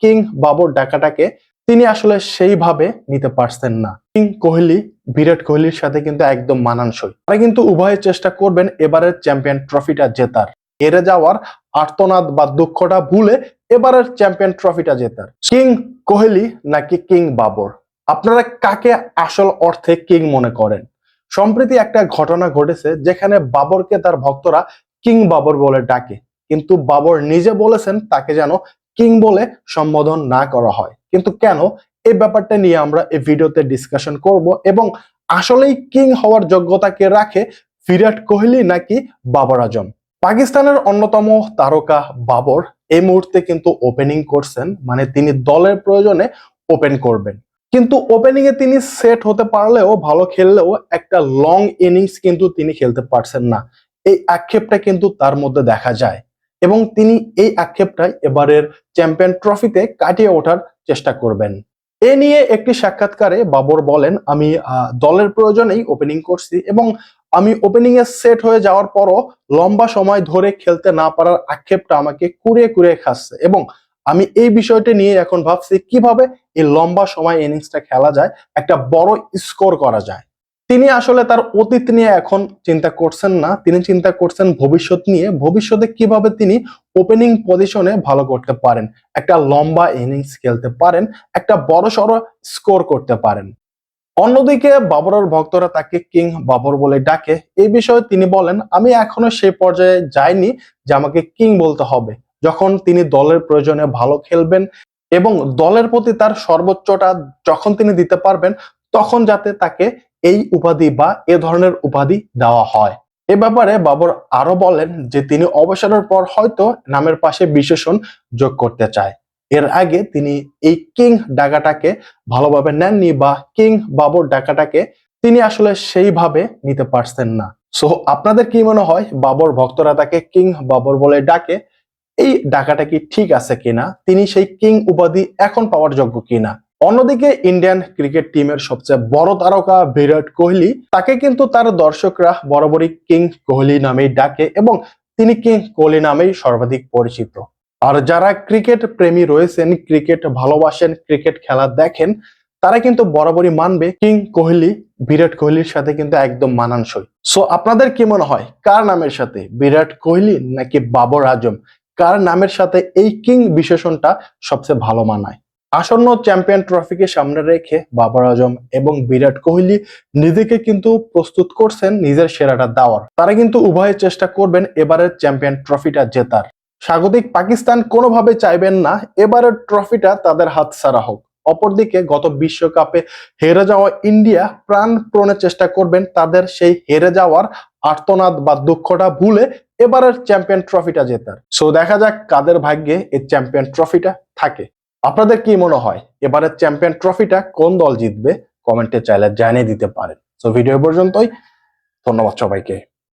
King Babur ডাকাটাকে তিনি আসলে সেইভাবে নিতে পারছেন না। কিং কোহলি বিরাট কোহলির সাথে কিন্তু একদম মানানসই। তারা কিন্তু উভয়ে চেষ্টা করবেন এবারের চ্যাম্পিয়ন ট্রফিটা জেতার, হেরে যাওয়ার আর্তনাদ বা দুঃখটা ভুলে এবারের চ্যাম্পিয়ন ট্রফিটা জেতার। কিং কোহলি নাকি কিং বাবর, আপনারা কাকে আসল অর্থে কিং মনে করেন? সম্প্রতি একটা ঘটনা ঘটেছে যেখানে বাবরকে তার ভক্তরা কিং বাবর বলে ডাকে, কিন্তু বাবর নিজে বলেছেন তাকে যেন কিং বলে সম্বোধন না করা হয়। কিন্তু কেন, এই ব্যাপারটা নিয়ে আমরা এই ভিডিওতে ডিসকাশন করব এবং আসলেই কিং হওয়ার যোগ্যতা কে রাখে, বিরাট কোহলি নাকি বাবর আজম? পাকিস্তানের অন্যতম তারকা বাবর এই মুহূর্তে কিন্তু ওপেনিং করছেন, মানে তিনি দলের প্রয়োজনে ওপেন করবেন। কিন্তু ওপেনিং এ তিনি সেট হতে পারলেও, ভালো খেললেও একটা লং ইনিংস কিন্তু তিনি খেলতে পারছেন না। এই আক্ষেপটা কিন্তু তার মধ্যে দেখা যায় এবং তিনি এই আক্ষেপটাই এবারের চ্যাম্পিয়ন ট্রফিতে কাটিয়ে ওঠার চেষ্টা করবেন। এ নিয়ে একটি সাক্ষাৎকারে বাবর বলেন, আমি দলের প্রয়োজনেই ওপেনিং করছি এবং আমি ওপেনিং এ সেট হয়ে যাওয়ার পরও লম্বা সময় ধরে খেলতে না পারার আক্ষেপটা আমাকে কুড়িয়ে কুড়িয়ে খাচ্ছে এবং আমি এই বিষয়টা নিয়ে এখন ভাবছি কিভাবে এই লম্বা সময় ইনিংসটা খেলা যায়, একটা বড় স্কোর করা যায়। তিনি আসলে তার অতীত নিয়ে এখন চিন্তা করছেন না, তিনি চিন্তা করছেন ভবিষ্যৎ নিয়ে, ভবিষ্যতে কিভাবে তিনি ওপেনিং পজিশনে ভালো করতে পারেন, একটা লম্বা ইনিংস খেলতে পারেন, একটা বড় সড়ো স্কোর করতে পারেন। অন্যদিকে বাবরের ভক্তরা তাকে কিং বাবর বলে ডাকে। এই বিষয়ে তিনি বলেন, আমি এখনো সেই পর্যায়ে যাইনি যে আমাকে কিং বলতে হবে। যখন তিনি দলের প্রয়োজনে ভালো খেলবেন এবং দলের প্রতি তার সর্বোচ্চটা যখন তিনি দিতে পারবেন, তখন যাতে তাকে এই উপাধি বা এ ধরনের উপাধি দেওয়া হয়। এ ব্যাপারে বাবর আরো বলেন যে তিনি অবসরের পর হয়তো নামের পাশে বিশেষণ যোগ করতে চায়। এর আগে তিনি এই কিং ডাকাটাকে ভালোভাবে নেননি বা কিং বাবর ডাকাটাকে তিনি আসলে সেইভাবে নিতে পারছেন না। সো আপনাদের কি মনে হয়, বাবর ভক্তরা তাকে কিং বাবর বলে ডাকে, এই ডাকাটা কি ঠিক আছে কিনা? তিনি সেই কিং উপাধি এখন পাওয়ার যোগ্য কিনা? অন্যদিকে ইন্ডিয়ান ক্রিকেট টিমের সবচেয়ে বড় তারকা বিরাট কোহলি, তাকে কিন্তু তার দর্শকরা বরাবরই কিং কোহলি নামেই ডাকে এবং তিনি কিং কোহলি নামেই সর্বাধিক পরিচিত। আর যারা ক্রিকেট প্রেমী রয়েছেন, ক্রিকেট ভালোবাসেন, ক্রিকেট খেলা দেখেন, তারা কিন্তু বরাবরই মানবে কিং কোহলি বিরাট কোহলির সাথে কিন্তু একদম মানানসই। সো আপনাদের কি মনে হয়, কার নামের সাথে, বিরাট কোহলি নাকি বাবর আজম, কার নামের সাথে এই কিং বিশেষণটা সবচেয়ে ভালো মানায়? আসন্ন চ্যাম্পিয়ন ট্রফিকে সামনে রেখে বাবর আজম এবং বিরাট কোহলি নিজেকে কিন্তু প্রস্তুত করছেন নিজের সেরাটা দেওয়ার। তারা কিন্তু উভয়ে চেষ্টা করবেন এবারের চ্যাম্পিয়ন ট্রফিটা জেতার। স্বাগতিক পাকিস্তান কোনোভাবে চাইবেন না এবারের ট্রফিটা তাদের হাতছাড়া হোক। অপরদিকে গত বিশ্বকাপে হেরে যাওয়া ইন্ডিয়া প্রাণপণে চেষ্টা করবেন তাদের সেই হেরে যাওয়ার আর্তনাদ বা দুঃখটা ভুলে এবারের চ্যাম্পিয়ন ট্রফিটা জেতার। সো দেখা যাক কাদের ভাগ্যে এই চ্যাম্পিয়ন ট্রফিটা থাকে। আপনাদের কি মনে হয় এবারের চ্যাম্পিয়ন ট্রফিটা কোন দল জিতবে? কমেন্টে চাইলে জানিয়ে দিতে পারেন। সো ভিডিও পর্যন্তই, ধন্যবাদ সবাইকে।